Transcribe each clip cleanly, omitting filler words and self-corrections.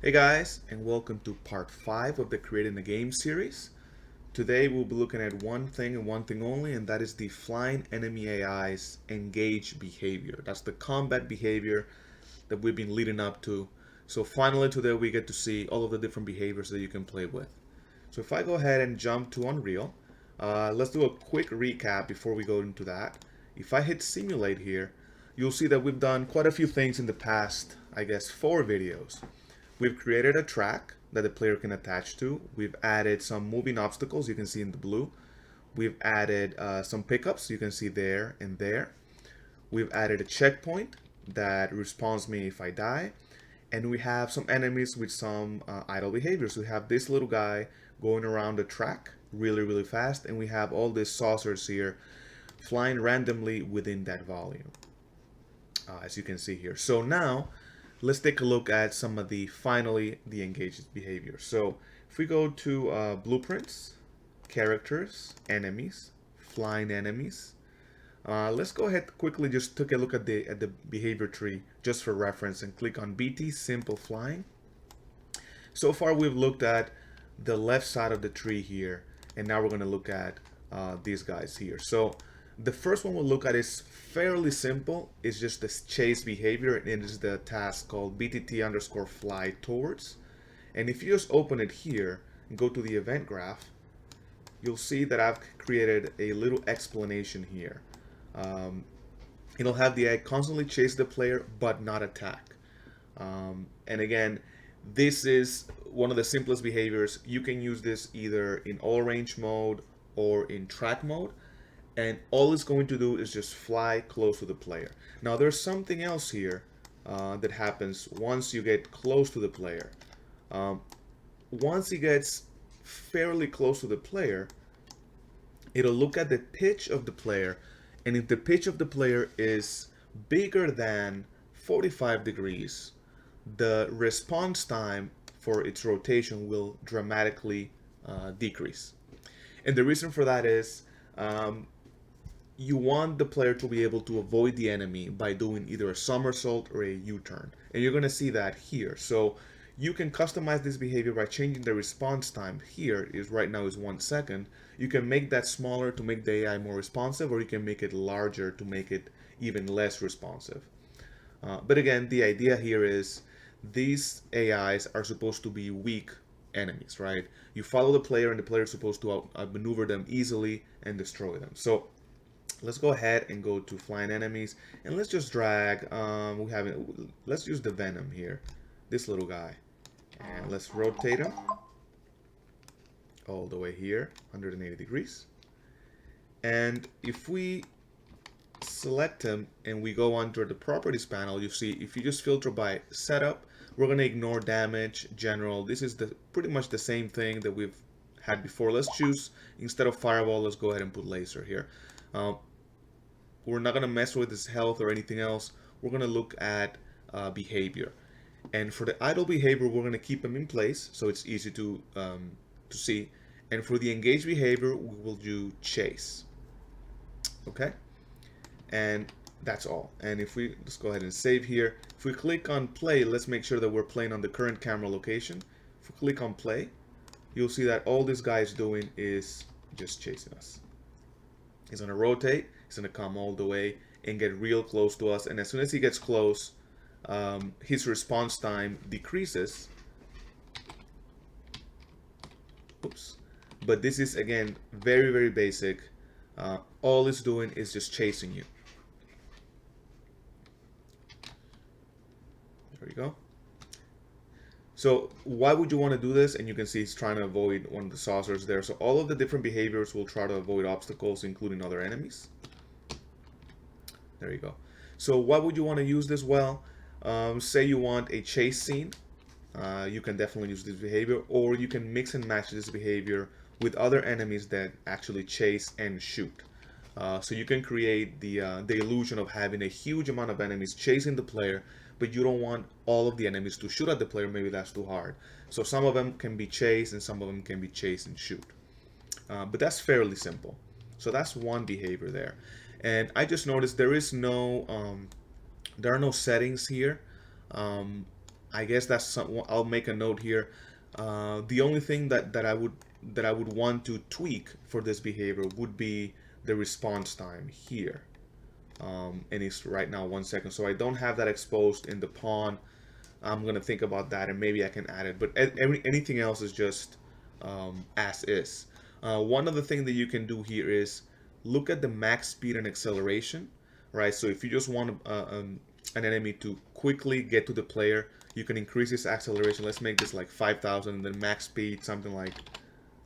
Hey guys, and welcome to part 5 of the Creating a Game series. Today we'll be looking at one thing and one thing only, and that is the flying enemy AI's engage behavior. That's the combat behavior that we've been leading up to. So finally today we get to see all of the different behaviors that you can play with. So if I go ahead and jump to Unreal, let's do a quick recap before we go into that. If I hit simulate here, you'll see that we've done quite a few things in the past, I guess 4 videos. We've created a track that the player can attach to. We've added some moving obstacles, you can see in the blue. We've added some pickups, you can see there and there. We've added a checkpoint that respawns me if I die. And we have some enemies with some idle behaviors. We have this little guy going around the track really fast, and we have all these saucers here flying randomly within that volume, as you can see here. So now let's take a look at some of the engaged behavior. So if we go to blueprints, characters, enemies, flying enemies, let's go ahead quickly just take a look at the behavior tree just for reference and click on BT simple flying. So far we've looked at the left side of the tree here, and now we're going to look at these guys here. So the first one we'll look at is fairly simple. It's just this chase behavior, and it is the task called BTT underscore fly towards. And if you just open it here and go to the event graph, you'll see that I've created a little explanation here. It'll have the egg constantly chase the player but not attack. And again, this is one of the simplest behaviors. You can use this either in all range mode or in track mode, and all it's going to do is just fly close to the player. Now there's something else here that happens once you get close to the player. Once he gets fairly close to the player, it'll look at the pitch of the player, and if the pitch of the player is bigger than 45 degrees, the response time for its rotation will dramatically decrease. And the reason for that is you want the player to be able to avoid the enemy by doing either a somersault or a U-turn. And you're going to see that here. So you can customize this behavior by changing the response time. Here is right now is 1 second. You can make that smaller to make the AI more responsive, or you can make it larger to make it even less responsive. But again, the idea here is these AIs are supposed to be weak enemies, right? You follow the player, and the player is supposed to outmaneuver them easily and destroy them. So let's go ahead and go to flying enemies, and let's just drag. Let's use the Venom here, this little guy, and let's rotate him all the way here, 180 degrees. And if we select him and we go under the properties panel, you see if you just filter by setup, we're going to ignore damage, general. This is pretty much the same thing that we've had before. Let's choose, instead of fireball, let's go ahead and put laser here. We're not going to mess with his health or anything else. We're going to look at behavior. And for the idle behavior, we're going to keep him in place so it's easy to see. And for the engaged behavior, we will do chase. Okay? And that's all. And if we let's go ahead and save here. If we click on play, let's make sure that we're playing on the current camera location. If we click on play, you'll see that all this guy is doing is just chasing us. He's going to rotate, he's going to come all the way and get real close to us. And as soon as he gets close, his response time decreases. Oops. But this is, again, very basic. All it's doing is just chasing you. There you go. So why would you want to do this? And you can see he's trying to avoid one of the saucers there. So all of the different behaviors will try to avoid obstacles, including other enemies. There you go. So why would you want to use this? Well, say you want a chase scene. You can definitely use this behavior, or you can mix and match this behavior with other enemies that actually chase and shoot. So you can create the illusion of having a huge amount of enemies chasing the player, but you don't want all of the enemies to shoot at the player. Maybe that's too hard. So some of them can be chased and some of them can be chased and shoot. But that's fairly simple. So that's one behavior there. And I just noticed there are no settings here. I guess that's some, I'll make a note here. The only thing that I would want to tweak for this behavior would be the response time here. And it's right now 1 second, so I don't have that exposed in the pawn. I'm gonna think about that, and maybe I can add it, but anything else is just as is. One other thing that you can do here is look at the max speed and acceleration, right? So if you just want an enemy to quickly get to the player, you can increase this acceleration. Let's make this like 5,000, and then max speed something like,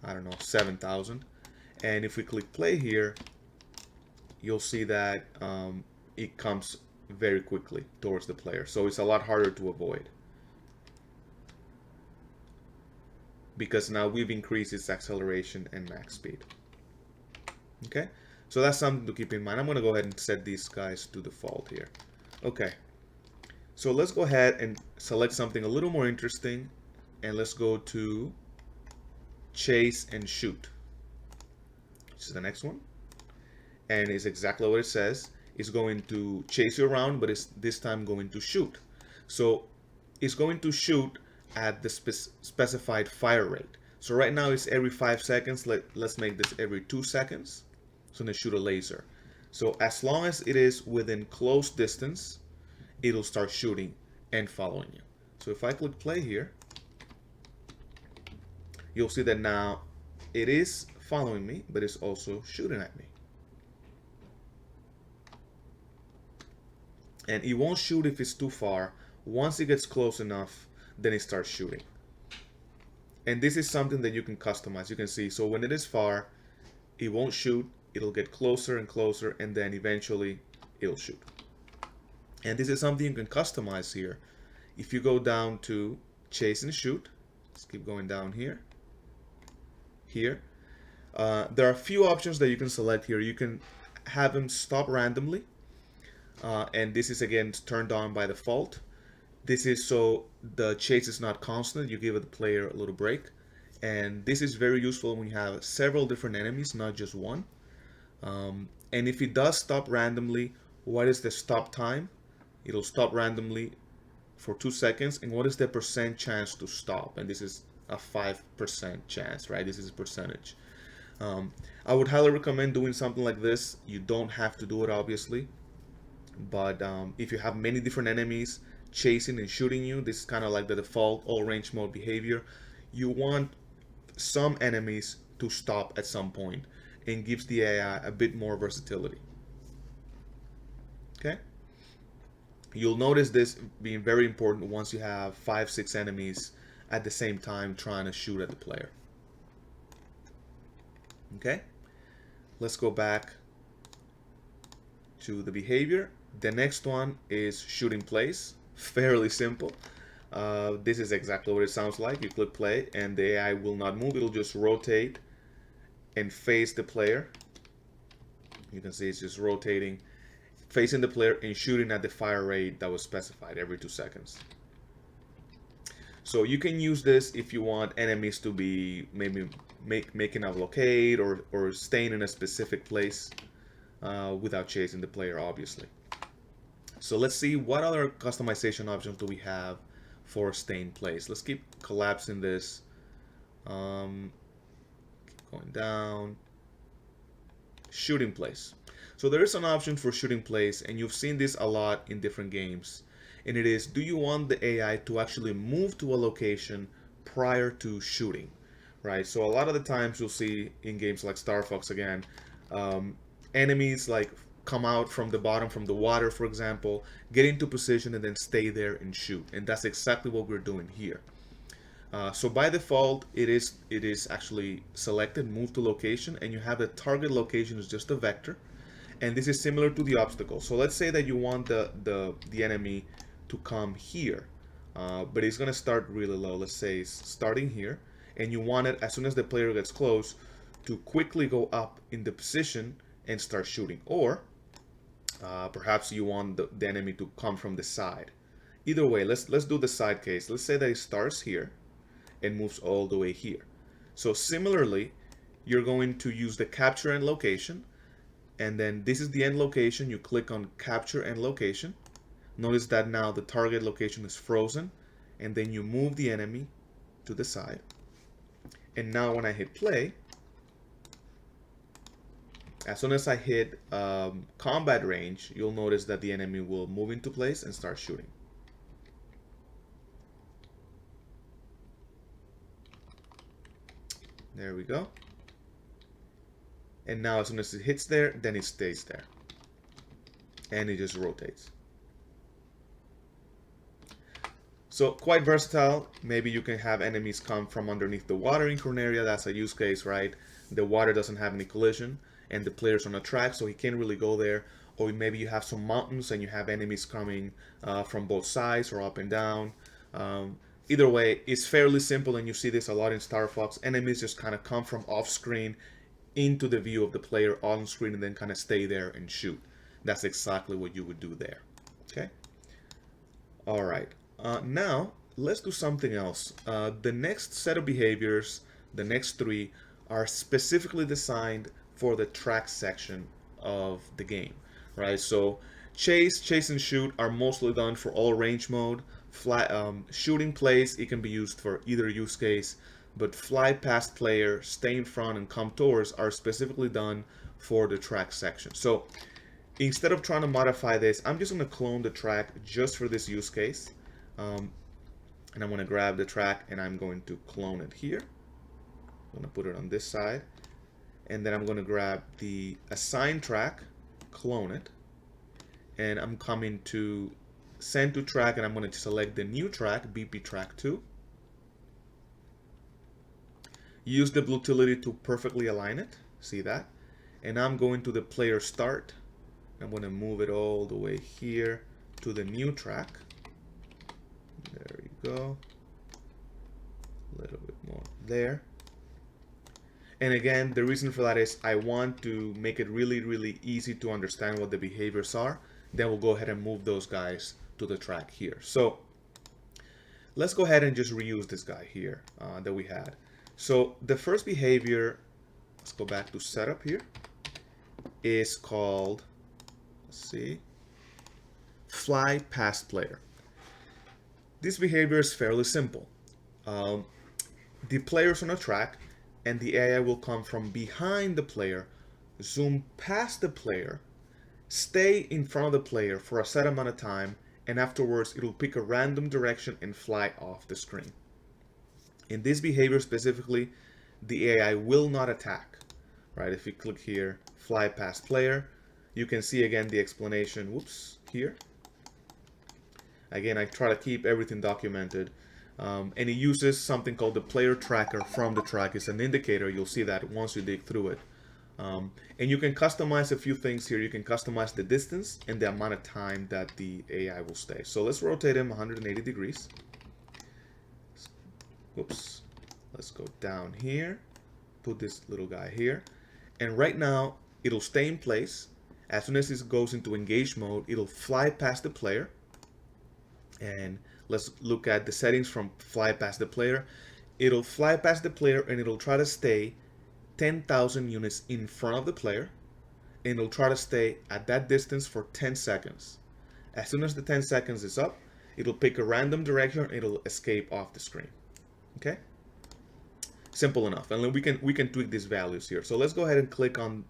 I don't know, 7,000. And if we click play here, you'll see that it comes very quickly towards the player. So it's a lot harder to avoid, because now we've increased its acceleration and max speed. Okay, so that's something to keep in mind. I'm going to go ahead and set these guys to default here. Okay, so let's go ahead and select something a little more interesting, and let's go to chase and shoot, which is the next one. And it's exactly what it says. It's going to chase you around, but it's this time going to shoot. So it's going to shoot at the specified fire rate. So right now it's every 5 seconds. Let's make this every 2 seconds. So then shoot a laser. So as long as it is within close distance, it'll start shooting and following you. So if I click play here, you'll see that now it is following me, but it's also shooting at me. And it won't shoot if it's too far. Once it gets close enough, then it starts shooting. And this is something that you can customize. You can see, so when it is far, it won't shoot. It'll get closer and closer, and then eventually it'll shoot. And this is something you can customize here. If you go down to chase and shoot, let's keep going down here. There are a few options that you can select here. You can have them stop randomly. And this is again turned on by default. This is so the chase is not constant. You give the player a little break. And this is very useful when you have several different enemies, not just one. And if it does stop randomly, what is the stop time? It'll stop randomly for 2 seconds. And what is the percent chance to stop? And this is a 5% chance, right? This is a percentage. I would highly recommend doing something like this. You don't have to do it, obviously. But if you have many different enemies chasing and shooting you, this is kind of like the default all range mode behavior. You want some enemies to stop at some point, and gives the AI a bit more versatility. Okay, you'll notice this being very important once you have 5-6 enemies at the same time trying to shoot at the player. Okay, let's go back to the behavior. The next one is shooting place. Fairly simple. This is exactly what it sounds like. You click play and the AI will not move. It'll just rotate and face the player. You can see it's just rotating, facing the player and shooting at the fire rate that was specified every 2 seconds. So you can use this if you want enemies to be maybe making a blockade or staying in a specific place without chasing the player, obviously. So let's see what other customization options do we have for staying place. Let's keep collapsing this. Keep going down. Shooting place. So there is an option for shooting place, and you've seen this a lot in different games. And it is, do you want the AI to actually move to a location prior to shooting? Right, so a lot of the times you'll see in games like Star Fox again, enemies like come out from the bottom, from the water, for example, get into position and then stay there and shoot. And that's exactly what we're doing here. So by default, it is actually selected, move to location, and you have the target location is just a vector. And this is similar to the obstacle. So let's say that you want the enemy to come here, but it's gonna start really low. Let's say it's starting here, and you want it, as soon as the player gets close, to quickly go up in the position and start shooting. Or perhaps you want the enemy to come from the side. Either way, let's do the side case. Let's say that it starts here and moves all the way here. So similarly, you're going to use the capture end location, and then this is the end location. You click on capture end location. Notice that now the target location is frozen, and then you move the enemy to the side. And now when I hit play, as soon as I hit combat range, you'll notice that the enemy will move into place and start shooting. There we go. And now as soon as it hits there, then it stays there. And it just rotates. So quite versatile. Maybe you can have enemies come from underneath the water in Corneria. That's a use case, right? The water doesn't have any collision and the player's on a track, so he can't really go there. Or maybe you have some mountains and you have enemies coming from both sides or up and down. Either way, it's fairly simple, and you see this a lot in Star Fox. Enemies just kind of come from off screen into the view of the player on screen and then kind of stay there and shoot. That's exactly what you would do there. Okay. All right. Now let's do something else. The next set of behaviors, the next three, are specifically designed for the track section of the game, right? So chase and shoot are mostly done for all range mode. Shooting plays, it can be used for either use case, but fly past player, stay in front, and come towards are specifically done for the track section. So instead of trying to modify this, I'm just going to clone the track just for this use case. And I'm going to grab the track and I'm going to clone it here. I'm going to put it on this side. And then I'm going to grab the assigned track, clone it. And I'm coming to send to track, and I'm going to select the new track, BP track 2. Use the Blutility to perfectly align it. See that? And I'm going to the player start. I'm going to move it all the way here to the new track. There you go. A little bit more there. And again, the reason for that is I want to make it really, really easy to understand what the behaviors are. Then we'll go ahead and move those guys to the track here. So let's go ahead and just reuse this guy here that we had. So the first behavior, let's go back to setup here, is called, let's see, fly past player. This behavior is fairly simple. The player's on a track, and the AI will come from behind the player, zoom past the player, stay in front of the player for a set amount of time, and afterwards it'll pick a random direction and fly off the screen. In this behavior specifically, the AI will not attack, right? If you click here, fly past player, you can see again the explanation, whoops, here. Again, I try to keep everything documented. And it uses something called the player tracker from the track. It's an indicator. You'll see that once you dig through it. And you can customize a few things here. You can customize the distance and the amount of time that the AI will stay. So let's rotate him 180 degrees. Whoops. Let's go down here. Put this little guy here. And right now, it'll stay in place. As soon as it goes into engage mode, it'll fly past the player. And let's look at the settings from fly past the player. It'll fly past the player and it'll try to stay 10,000 units in front of the player. And it'll try to stay at that distance for 10 seconds. As soon as the 10 seconds is up, it'll pick a random direction and it'll escape off the screen. Okay? Simple enough. And we can tweak these values here. So let's go ahead and click on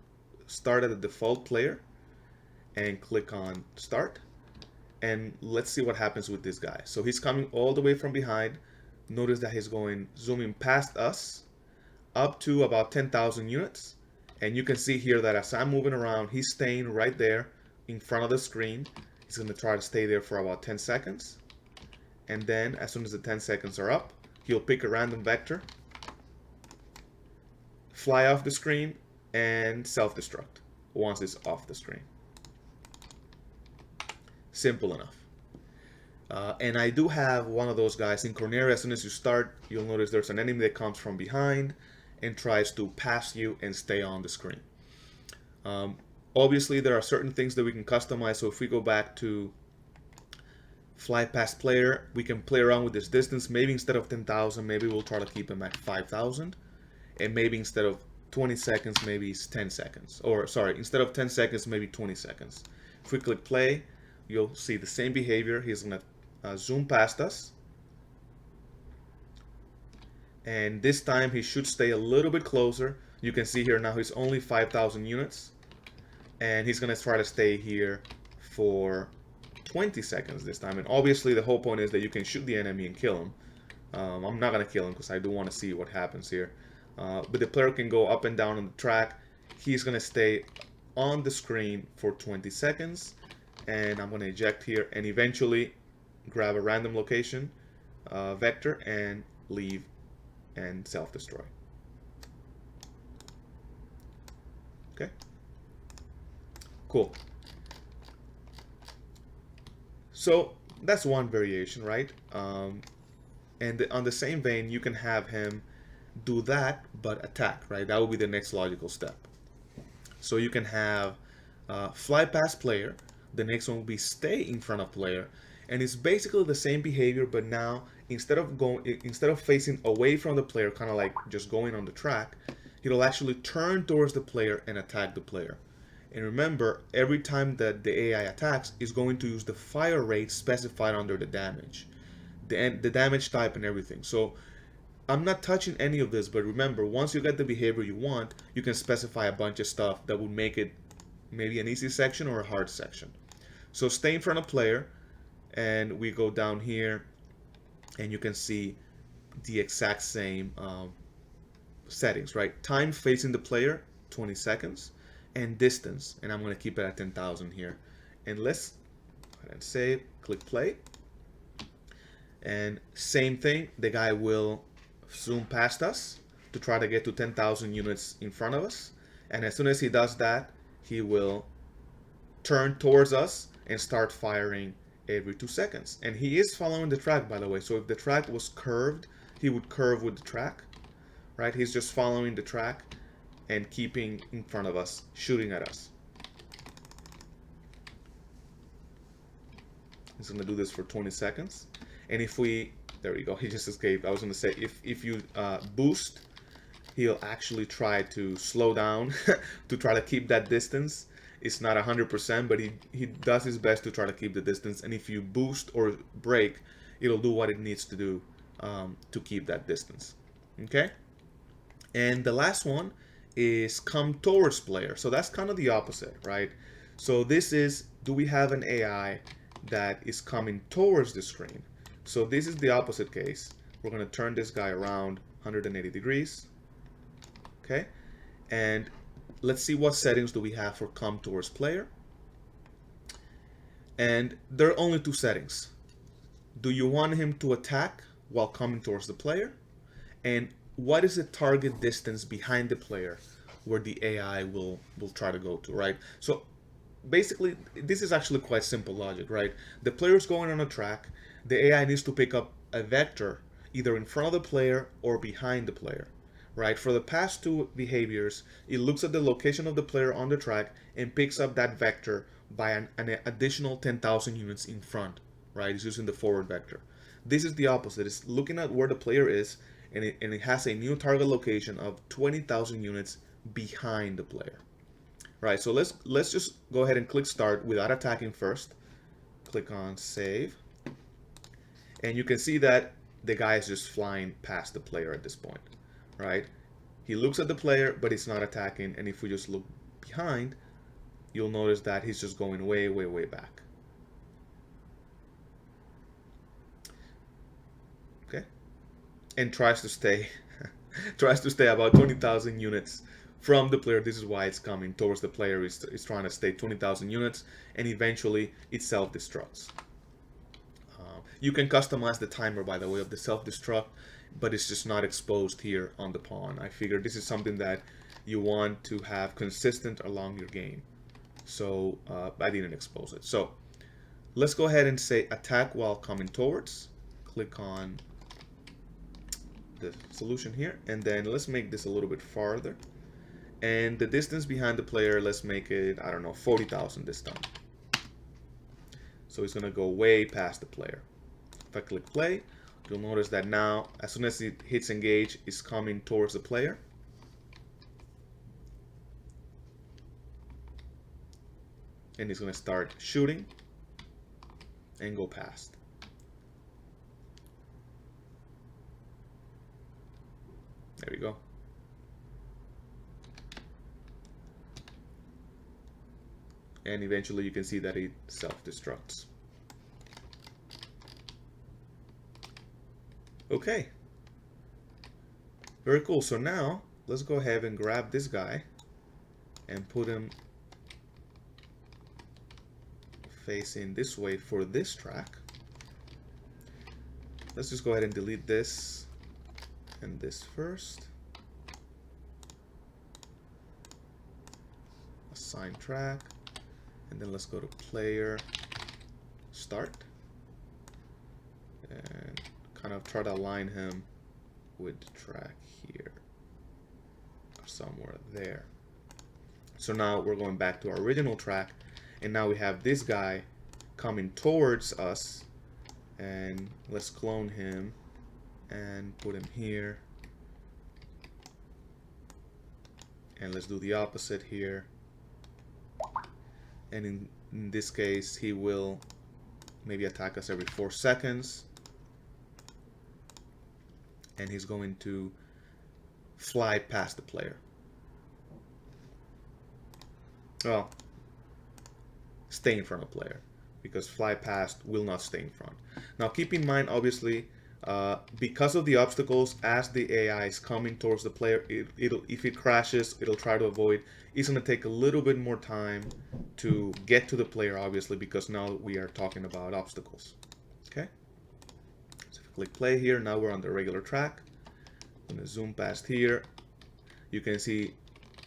start at the default player and click on start. And let's see what happens with this guy. So he's coming all the way from behind. Notice that he's zooming past us up to about 10,000 units. And you can see here that as I'm moving around, he's staying right there in front of the screen. He's going to try to stay there for about 10 seconds. And then as soon as the 10 seconds are up, he'll pick a random vector, fly off the screen, and self-destruct once it's off the screen. Simple enough. And I do have one of those guys in Corneria. As soon as you start, you'll notice there's an enemy that comes from behind and tries to pass you and stay on the screen. Obviously, there are certain things that we can customize. So if we go back to fly past player, we can play around with this distance. Maybe instead of 10,000, maybe we'll try to keep him at 5,000. And maybe instead of 20 seconds, maybe it's 10 seconds. Or sorry, instead of 10 seconds, maybe 20 seconds. If we click play, you'll see the same behavior. He's going to zoom past us, And this time he should stay a little bit closer. You can see here now he's only 5,000 units, and he's gonna try to stay here for 20 seconds this time. And obviously the whole point is that you can shoot the enemy and kill him. I'm not gonna kill him because I do want to see what happens here. But the player can go up and down on the track. He's gonna stay on the screen for 20 seconds, and I'm gonna eject here and eventually grab a random location vector and leave and self-destroy. Okay, cool. So that's one variation, right? And on the same vein, you can have him do that but attack, right? That would be the next logical step. So you can have fly past player. The next one will be stay in front of player, and it's basically the same behavior, but now instead of facing away from the player, kind of like just going on the track, it'll actually turn towards the player and attack the player. And remember, every time that the AI attacks, is going to use the fire rate specified under the damage, the damage type and everything. So I'm not touching any of this, but remember, once you get the behavior you want, you can specify a bunch of stuff that would make it maybe an easy section or a hard section. So stay in front of player, and we go down here, and you can see the exact same settings, right? Time facing the player, 20 seconds, and distance, and I'm going to keep it at 10,000 here. And let's go ahead and save, click play. And same thing, the guy will zoom past us to try to get to 10,000 units in front of us. And as soon as he does that, he will turn towards us and start firing every 2 seconds. And he is following the track, by the way. So if the track was curved, he would curve with the track, right? He's just following the track and keeping in front of us, shooting at us. He's going to do this for 20 seconds. And if we, there we go, he just escaped. I was going to say, if you boost, he'll actually try to slow down to try to keep that distance. It's not 100%, but he does his best to try to keep the distance. And if you boost or brake, it'll do what it needs to do to keep that distance. Okay? And the last one is come towards player. So that's kind of the opposite, right? So this is, do we have an AI that is coming towards the screen? So this is the opposite case. We're going to turn this guy around 180 degrees. Okay? And let's see what settings do we have for come towards player. And there are only two settings. Do you want him to attack while coming towards the player? And what is the target distance behind the player where the AI will try to go to, right? So basically, this is actually quite simple logic, right? The player is going on a track. The AI needs to pick up a vector either in front of the player or behind the player, right? For the past two behaviors, it looks at the location of the player on the track and picks up that vector by an additional 10,000 units in front, right? It's using the forward vector. This is the opposite. It's looking at where the player is, and it has a new target location of 20,000 units behind the player, right? So let's just go ahead and click start without attacking first. Click on save, and you can see that the guy is just flying past the player at this point, right? He looks at the player, but he's not attacking. And if we just look behind, you'll notice that he's just going way, way, way back. Okay, and tries to stay about 20,000 units from the player. This is why it's coming towards the player. It's trying to stay 20,000 units, and eventually it self-destructs. You can customize the timer, by the way, of the self-destruct, but it's just not exposed here on the pawn. I figured this is something that you want to have consistent along your game, so I didn't expose it. So let's go ahead and say attack while coming towards. Click on the solution here, and then let's make this a little bit farther. And the distance behind the player, let's make it, I don't know, 40,000 this time. So it's gonna go way past the player. If I click play, you'll notice that now, as soon as it hits engage, it's coming towards the player. And it's gonna start shooting and go past. There we go. And eventually you can see that it self-destructs. Okay. Very cool. So now let's go ahead and grab this guy and put him facing this way for this track. Let's just go ahead and delete this and this first. Assign track. And then let's go to player start and kind of try to align him with the track here or somewhere there. So now we're going back to our original track, and now we have this guy coming towards us, and let's clone him and put him here, and let's do the opposite here. And in this case, he will maybe attack us every 4 seconds. And he's going to fly past the player. Well, stay in front of the player, because fly past will not stay in front. Now keep in mind, obviously, because of the obstacles, as the AI is coming towards the player, if it crashes, it'll try to avoid. It's going to take a little bit more time to get to the player, obviously, because now we are talking about obstacles. Okay? So if we click play here, now we're on the regular track. I'm going to zoom past here. You can see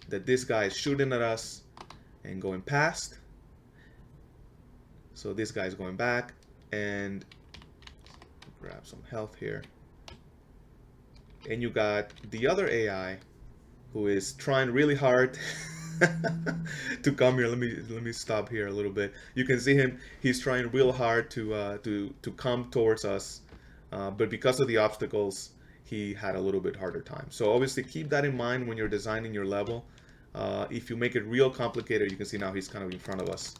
that this guy is shooting at us and going past. So this guy is going back, and grab some health here. And you got the other AI who is trying really hard to come here. Let me stop here a little bit. You can see him. He's trying real hard to come towards us, but because of the obstacles, he had a little bit harder time. So obviously keep that in mind when you're designing your level. If you make it real complicated, you can see now he's kind of in front of us,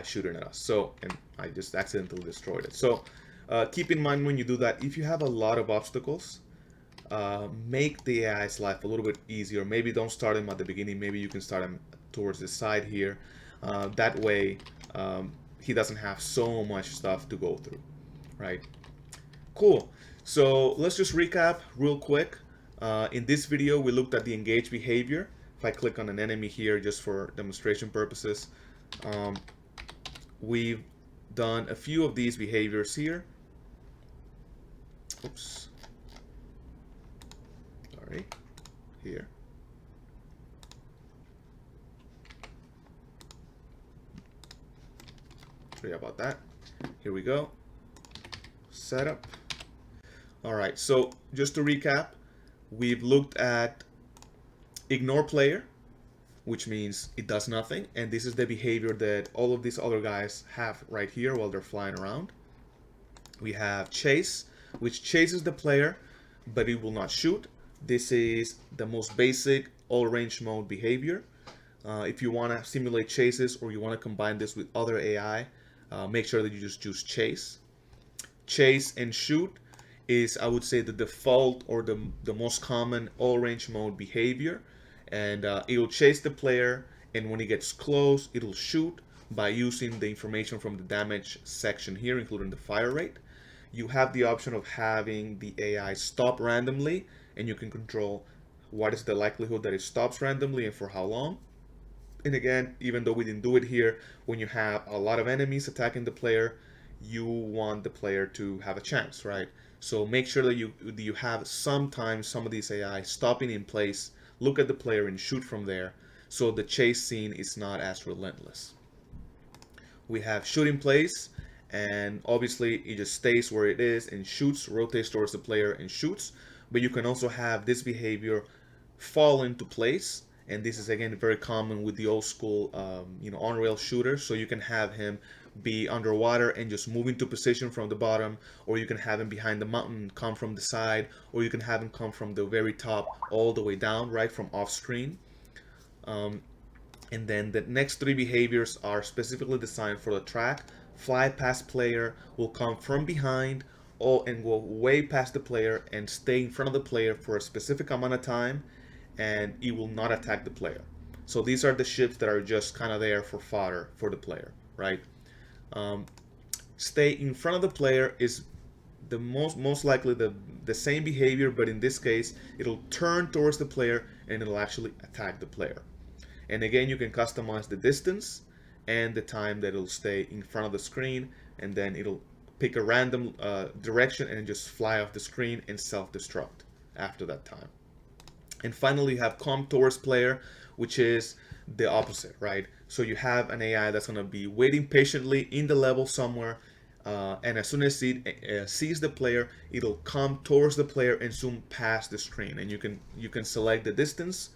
shooting at us. So, and I just accidentally destroyed it. So keep in mind when you do that, if you have a lot of obstacles, make the AI's life a little bit easier. Maybe don't start him at the beginning. Maybe you can start him towards the side here. That way, he doesn't have so much stuff to go through, right? Cool. So let's just recap real quick. In this video, we looked at the engage behavior. If I click on an enemy here, just for demonstration purposes, we've done a few of these behaviors here. Oops. Sorry. Here. Sorry about that. Here we go. Setup. All right. So just to recap, we've looked at ignore player, which means it does nothing, and this is the behavior that all of these other guys have right here while they're flying around. We have chase, which chases the player, but it will not shoot. This is the most basic all range mode behavior. If you want to simulate chases, or you want to combine this with other AI, make sure that you just choose chase. Chase and shoot is, I would say, the default or the most common all range mode behavior. And it'll chase the player, and when he gets close, it'll shoot by using the information from the damage section here, including the fire rate. You have the option of having the AI stop randomly, and you can control what is the likelihood that it stops randomly and for how long. And again, even though we didn't do it here, when you have a lot of enemies attacking the player, you want the player to have a chance, right? So make sure that you have sometimes some of these AI stopping in place, look at the player and shoot from there, so the chase scene is not as relentless. We have shoot in place, and obviously it just stays where it is and shoots, rotates towards the player and shoots. But you can also have this behavior fall into place, and this is again very common with the old school on-rail shooters. So you can have him be underwater and just move into position from the bottom, or you can have him behind the mountain, come from the side, or you can have him come from the very top all the way down, right, from off screen. And then the next three behaviors are specifically designed for the track. Fly past player will come from behind and go way past the player and stay in front of the player for a specific amount of time, and it will not attack the player. So these are the ships that are just kind of there for fodder for the player, right? Um, Stay in front of the player is the most likely the same behavior, but in this case it'll turn towards the player and it'll actually attack the player. And again, you can customize the distance and the time that it'll stay in front of the screen, and then it'll pick a random direction and just fly off the screen and self-destruct after that time. And finally, you have come towards player, which is the opposite, right? So you have an AI that's going to be waiting patiently in the level somewhere, and as soon as it sees the player, it'll come towards the player and zoom past the screen. And you can select the distance,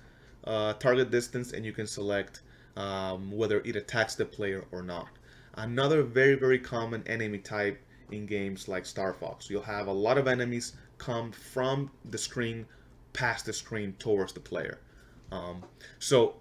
target distance, and you can select whether it attacks the player or not. Another very common enemy type in games like Star Fox. You'll have a lot of enemies come from the screen, past the screen towards the player. So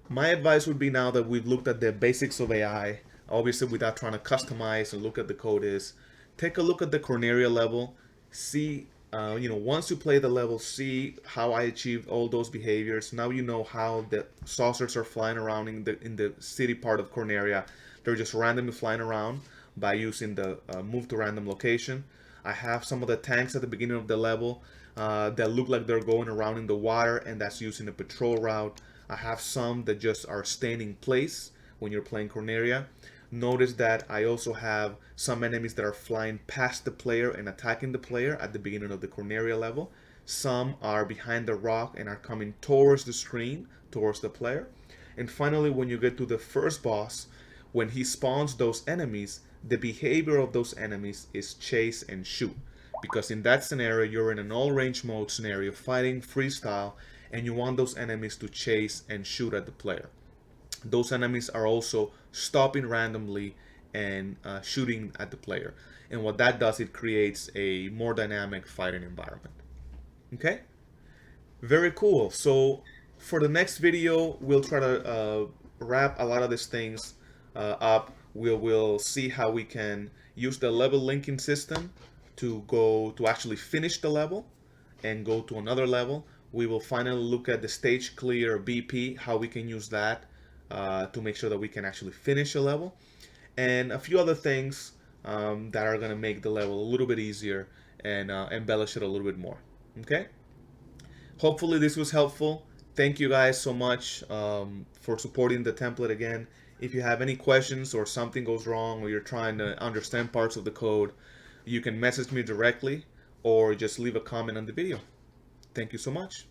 my advice would be, now that we've looked at the basics of AI, obviously without trying to customize and look at the code, is take a look at the Corneria level, see, once you play the level, see how I achieved all those behaviors. Now you know how the saucers are flying around in the city part of Corneria. They're just randomly flying around by using the move to random location. I have some of the tanks at the beginning of the level that look like they're going around in the water, and that's using a patrol route. I have some that just are staying in place when you're playing Corneria. Notice that I also have some enemies that are flying past the player and attacking the player at the beginning of the Corneria level. Some are behind the rock and are coming towards the screen, towards the player. And finally, when you get to the first boss, when he spawns those enemies, the behavior of those enemies is chase and shoot. Because in that scenario, you're in an all-range mode scenario, fighting freestyle, and you want those enemies to chase and shoot at the player. Those enemies are also stopping randomly and shooting at the player. And what that does, it creates a more dynamic fighting environment. Okay? Very cool. So for the next video, we'll try to wrap a lot of these things up. We'll see how we can use the level linking system to actually finish the level and go to another level. We will finally look at the stage clear BP, how we can use that to make sure that we can actually finish a level, and a few other things that are going to make the level a little bit easier and embellish it a little bit more. Okay? Hopefully this was helpful. Thank you guys so much for supporting the template again. If you have any questions or something goes wrong or you're trying to understand parts of the code, you can message me directly or just leave a comment on the video. Thank you so much.